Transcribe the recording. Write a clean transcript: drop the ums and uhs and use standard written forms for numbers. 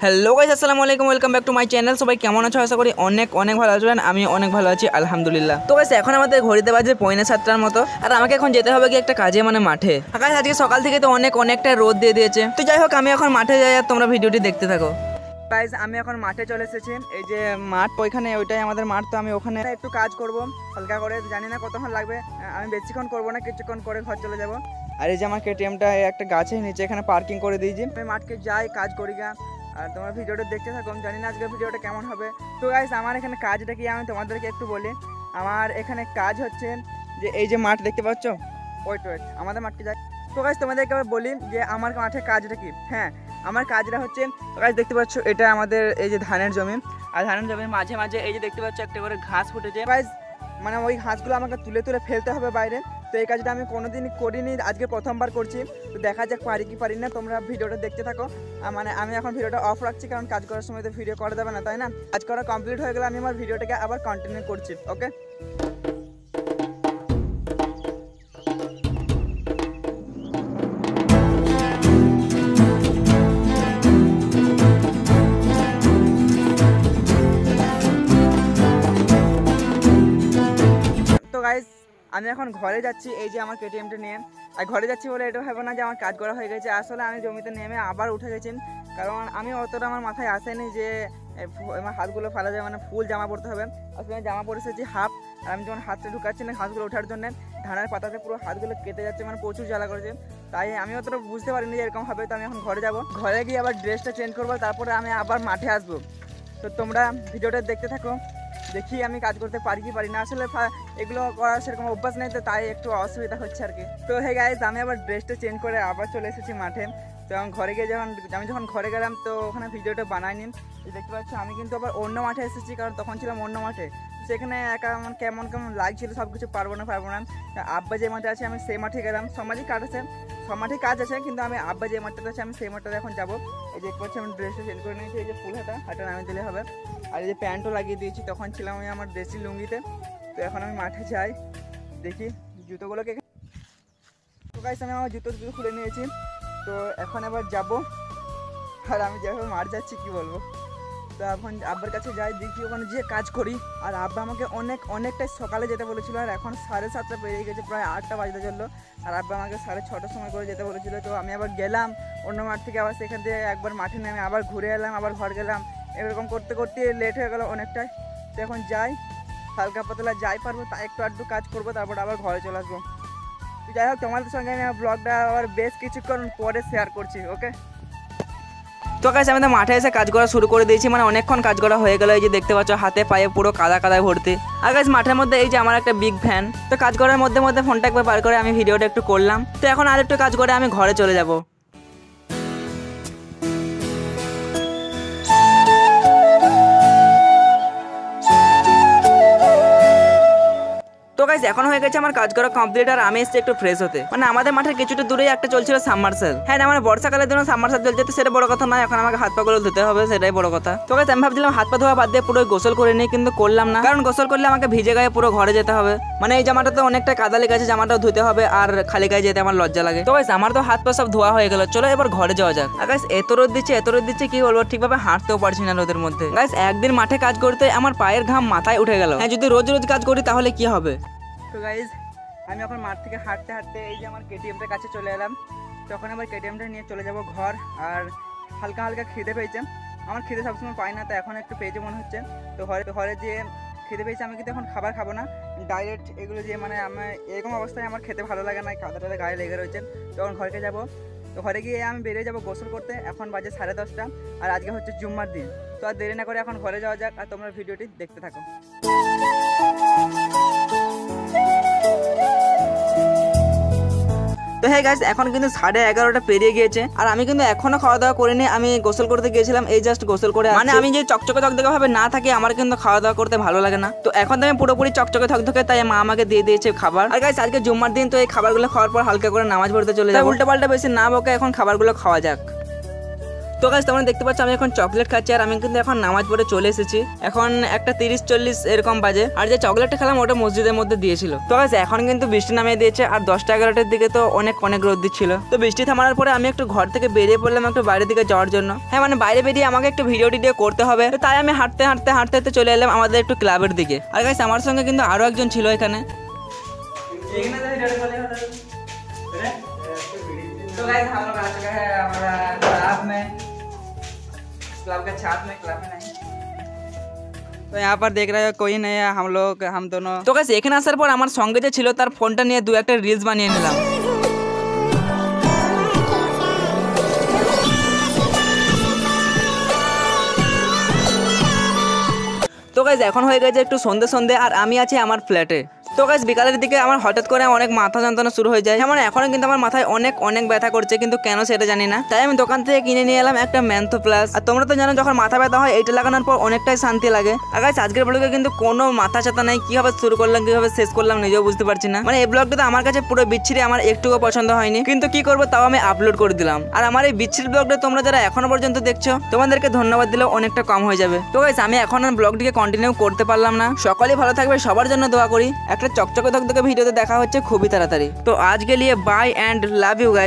Hello guys, আসসালামু আলাইকুম, welcome back to my channel. সবাই কেমন আছো? আশা করি অনেক অনেক ভালো আছেন। আমি অনেক ভালো আছি, আলহামদুলিল্লাহ। তো গাইস, এখন আমাদের ঘড়িতে বাজে 6:45 মতো, আর আমাকে এখন যেতে হবে কি একটা কাজে, মানে মাঠে। গাইস, আজকে সকাল থেকে তো অনেকটা রোদ দিয়ে দিয়েছে। তো যাই হোক, আমি এখন মাঠে যাই আর তোমরা ভিডিওটি দেখতে থাকো। গাইস, আমি এখন মাঠে চলে এসেছি। এই যে মাঠ, ওইখানে ওইটাই আমাদের মাঠ। তো আমি ওখানে একটু কাজ করব হালকা করে, জানি না কতক্ষণ লাগবে। আমি বেশিক্ষণ করবো না, কিছুক্ষণ করে ঘর চলে যাব। আর এই যে আমার কেটিএমটা একটা গাছের নিচে এখানে পার্কিং করে দিয়েছি। আমি মাঠকে যাই, কাজ করি গা। আর তোমার ভিডিওটা দেখতে থাকো, আমি জানি না আজকের ভিডিওটা কেমন হবে। তো গাইস, আমার এখানে কাজটা কি আমি তোমাদেরকে একটু বলি। আমার এখানে কাজ হচ্ছে যে এই যে মাঠ দেখতে পাচ্ছ, ওয়েট আমাদের মাঠকে যাই। তো গাইস, তোমাদেরকে বলি যে আমার মাঠে কাজটা কি। হ্যাঁ, আমার কাজটা হচ্ছে, গাইস দেখতে পাচ্ছ এটা আমাদের এই যে ধানের জমি। আর ধানের জমির মাঝে মাঝে এই যে দেখতে পাচ্ছ একটা করে ঘাস ফুটেছে। গাইস, মানে ওই ঘাসগুলো আমাকে তুলে তুলে ফেলতে হবে বাইরে। তো এই কাজটা আমি কোনোদিনই করিনি, আজকে প্রথমবার করছি। তো দেখা যাক পারি কি পারি না, তোমরা ভিডিওটা দেখতে থাকো। মানে আমি এখন ভিডিওটা অফ রাখছি, কারণ কাজ করার সময় তো ভিডিও করা যাবে না, তাই না? কাজ করা কমপ্লিট হয়ে গেলে আমি আমার ভিডিওটাকে আবার কন্টিনিউ করছি, ওকে? তো গাইস, আমি এখন ঘরে যাচ্ছি এই যে আমার কেটিএমটা নিয়ে। আর ঘরে যাচ্ছি বলে এটা ভাবো না যে আমার কাজ করা হয়ে গেছে। আসলে আমি জমিতে নেমে আবার উঠে গেছি, কারণ আমি অতটা আমার মাথায় আসেনি যে আমার হাতগুলো ফেলা যায়, মানে ফুল জামা পরতে হবে। আসলে আমি জামা পরে এসেছি হাফ। আর আমি যখন হাতটা ঢুকাচ্ছি না হাতগুলো ওঠার জন্য, ধানের পাতাতে পুরো হাতগুলো কেটে যাচ্ছে, মানে প্রচুর জ্বালা করেছে। তাই আমি অতটা বুঝতে পারিনি যে এরকম হবে। তো আমি এখন ঘরে যাব, ঘরে গিয়ে আবার ড্রেসটা চেঞ্জ করবো, তারপরে আমি আবার মাঠে আসবো। তো তোমরা ভিডিওটা দেখতে থাকো, দেখি আমি কাজ করতে পারি কি পারি না। আসলে এগুলো করার সেরকম অভ্যাস নেই, তো তাই একটু অসুবিধা হচ্ছে আর কি। তো হে গাইস, আমি আবার ড্রেসটা চেঞ্জ করে আবার চলে এসেছি মাঠে। তো ঘরে গিয়ে আমি যখন ঘরে গেলাম, তো ওখানে ভিডিওটা বানাইনি। দেখতে পাচ্ছ আমি কিন্তু আবার অন্য মাঠে এসেছি, কারণ তখন ছিলাম অন্য মাঠে। সেখানে একা কেমন কেমন লাগছিল, সব কিছু পারবো না। আব্বা যে মাঠে আছে আমি সেই মাঠে গেলাম। সব মাঠেই কাজ আছে, সব মাঠেই কাজ আছে, কিন্তু আমি আব্বা যে মাঠটাতে আছে আমি সেই মাঠটাতে এখন যাবো। এই দেখতে পাচ্ছি আমি ড্রেসটা চেঞ্জ করে নিয়েছি, এই যে ফুল হাতা নামিয়ে দিলে হবে। আর এই যে প্যান্টও লাগিয়ে দিয়েছি, তখন ছিলাম আমি আমার দেশি লুঙ্গিতে। তো এখন আমি মাঠে যাই, দেখি জুতোগুলোকে। তো গাইস, আমি আমার জুতো খুলে নিয়েছি। তো এখন আবার যাব। আর আমি যেভাবে মাঠ যাচ্ছি কি বলবো। তো এখন আব্বার কাছে যাই, দেখি ওখানে যে কাজ করি। আর আব্বা আমাকে অনেকটাই সকালে যেতে বলেছিল, আর এখন 7:30 পেরিয়ে গেছে, প্রায় 8টা বাজতে চললো। আর আব্বা আমাকে 6:30টার সময় করে যেতে বলেছিল। তো আমি আবার গেলাম অন্য মাঠ থেকে, আবার সেখান থেকে একবার মাঠে নেমে আবার ঘুরে এলাম, আবার ঘর গেলাম। এরকম করতে করতে লেট হয়ে গেল অনেকটাই। তো এখন যাই, হালকা পাতলা যাই পারবো তা একটু আধটু কাজ করবো, তারপর আবার ঘরে চলে আসবো। তো যাই হোক, তোমাদের সঙ্গে আমি ব্লগটা আবার বেশ কিছুক্ষণ পরে শেয়ার করছি, ওকে? তো গাইস, আমি তো মাঠে এসে কাজ করা শুরু করে দিয়েছি, মানে অনেকক্ষণ কাজ করা হয়ে গেল। এই যে দেখতে পাচ্ছ হাতে পায়ে পুরো কাদা কাদায় ভর্তি। আর গাইস, মাঠের মধ্যে এই যে আমার একটা বিগ ফ্যান। তো কাজ করার মধ্যে মধ্যে ফোনটা একবার পার করে আমি ভিডিওটা একটু করলাম। তো এখন আর একটু কাজ করে আমি ঘরে চলে যাব। তো গাইস, এখন হয়ে গেছে আমার কাজ করা কমপ্লিট, আর আমি এসেছি একটু ফ্রেশ হতে। মানে আমাদের মাঠের কিছুটা দূরেই একটা চলছিল সাবমার্সেল। হ্যাঁ, মানে বর্ষাকালের জন্য সাবমার্সেল চলছে, তো সেটা বড় কথা নয়। এখন আমাকে হাত পাগুলো ধুতে হবে, সেটাই বড় কথা। তো গাইস, আমি ভাবছিলাম হাত পা ধোয়া বাদ দিয়ে পুরো গোসল করে নিই, কিন্তু করলাম না, কারণ গোসল করলে আমাকে ভিজে গায়ে পুরো ঘরে যেতে হবে। মানে এই জামাটা তো অনেকটা কাদা লেগে আছে, জামাটাও ধুতে হবে, আর খালি গায়ে যেতে আমার লজ্জা লাগে। তো গাইস, আমার তো হাত পা সব ধোয়া হয়ে গেল, চলো এবার ঘরে যাওয়া যাক। আর গাইস, এত রোদ দিচ্ছে কি বলবো, ঠিকভাবে হাঁটতেও পারছি না রোদের মধ্যে। গাইস, একদিন মাঠে কাজ করতে আমার পায়ের ঘাম মাথায় উঠে গেল। হ্যাঁ, যদি রোজ রোজ কাজ করি তাহলে কি হবে। তো গাইস, আমি এখন মাঠ থেকে হাঁটতে হাঁটতে এই যে আমার কেটিএমটার কাছে চলে এলাম। তখন আবার কেটিএমটা নিয়ে চলে যাব ঘর। আর হালকা হালকা খিদে পেয়েছে, আমার খিদে সবসময় পাই না, তো এখন একটু পেয়েছে মনে হচ্ছে। তো ঘরে যে খিদে পেয়েছে, আমি কিন্তু এখন খাবার খাবো না, ডাইরেক্ট এগুলো যে মানে আমার এরকম অবস্থায় আমার খেতে ভালো লাগে না, কাদাটাতে গায়ে লেগে রয়েছে। তখন ঘরকে যাব। তো ঘরে গিয়ে আমি বেরিয়ে যাব গোসল করতে। এখন বাজে 10:30, আর আজকে হচ্ছে জুম্মার দিন। তো আর দেরি না করে এখন ঘরে যাওয়া যাক, আর তোমরা ভিডিওটি দেখতে থাকো। তো হ্যাঁ গাইস, এখন কিন্তু 11:30 পেরিয়ে গিয়েছে, আর আমি কিন্তু এখনো খাওয়া দাওয়া করিনি। আমি গোসল করতে গিয়েছিলাম, এই জাস্ট গোসল করে। মানে আমি যে চকচকে ধকধকে ভাবে না থাকি, আমার কিন্তু খাওয়া দাওয়া করতে ভালো লাগে না। তো এখন তো আমি পুরোপুরি চকচকে ধকধকে, তাই মা আমাকে দিয়ে দিয়েছে খাবার। আর গাইস, আজকে জুম্মার দিন, তো এই খাবারগুলো খাওয়ার পর হালকা করে নামাজ পড়তে চলে যাবো। উল্টা পাল্টা বেশি না বকে এখন খাবারগুলো খাওয়া যাক। তো গাইস তোমরা দেখতে পাচ্ছ আমি এখন চকলেট খাচ্ছি, আর আমি কিন্তু এখন নামাজ পড়ে চলে এসেছি। এখন একটা 30-40 এরকম বাজে, আর যে চকলেটটা খেলাম ওটা মসজিদের মধ্যে দিয়েছিল। তো গাইস এখন কিন্তু বৃষ্টি নামিয়ে দিয়েছে, আর 10টা-11টার দিকে তো অনেক রোদ দিচ্ছিল। তো বৃষ্টি থামার পরে আমি একটু ঘর থেকে বেরিয়ে পড়লাম একটু বাইরের দিকে যাওয়ার জন্য। হ্যাঁ মানে বাইরে বেরিয়ে আমাকে একটু ভিডিও করতে হবে, তাই আমি হাঁটতে চলে এলাম আমাদের একটু ক্লাবের দিকে। আর গাইস আমার সঙ্গে কিন্তু আরো একজন ছিল এখানে। तो गाइस हम लोग आ चुके हैं हमारा क्लब में, क्लब के छत में, क्लब में नहीं। तो यहाँ पर देख रहे हो कोई नहीं है, हम दोनों। तो गाइस এখানে আসার পর আমার সঙ্গে যে ছিল তার ফোনটা নিয়ে দু একটা রিলস বানিয়ে নিলাম। তো গাইস এখন হয়ে গেছে একটু সন্ধে আর আমি আছি আমার ফ্ল্যাটে। তো গাইস বিকালের দিকে আমার হঠাৎ করে অনেক মাথা যন্ত্রণা শুরু হয়ে যায়। মানে এখনো কিন্তু আমার মাথায় অনেক ব্যথা করছে, কিন্তু কেন সেটা জানি না। তাই আমি দোকান থেকে কিনে নিয়ে এলাম একটা ম্যান্থো প্লাস। আর তোমরা তো জানো যখন মাথা ব্যথা হয় এইটা লাগানোর পর অনেকটাই শান্তি লাগে। আর গাইস আজকের ব্লগে কিন্তু কোনো মাথা চাতা নাই, কিভাবে শুরু করলাম কিভাবে শেষ করলাম নিজেও বুঝতে পারছি না। মানে এই ব্লগটা তো আমার কাছে পুরো বিচ্ছিরি, আমার একটুও পছন্দ হয়নি, কিন্তু কি করবো তাও আমি আপলোড করে দিলাম। আর আমার এই বিচ্ছিরি ব্লগটা তোমরা যারা এখনো পর্যন্ত দেখছো তোমাদেরকে ধন্যবাদ দিলেও অনেকটা কম হয়ে যাবে। তো গাইস আমি এখন আর ব্লগটিকে কন্টিনিউ করতে পারলাম না। সকলেই ভালো থাকবে, সবার জন্য দোয়া করি। একটা চকচকে ধকধকে ভিডিওতে দেখা হচ্ছে খুবই তাড়াতাড়ি। তো আজকে লিয়ে bye and love you guys.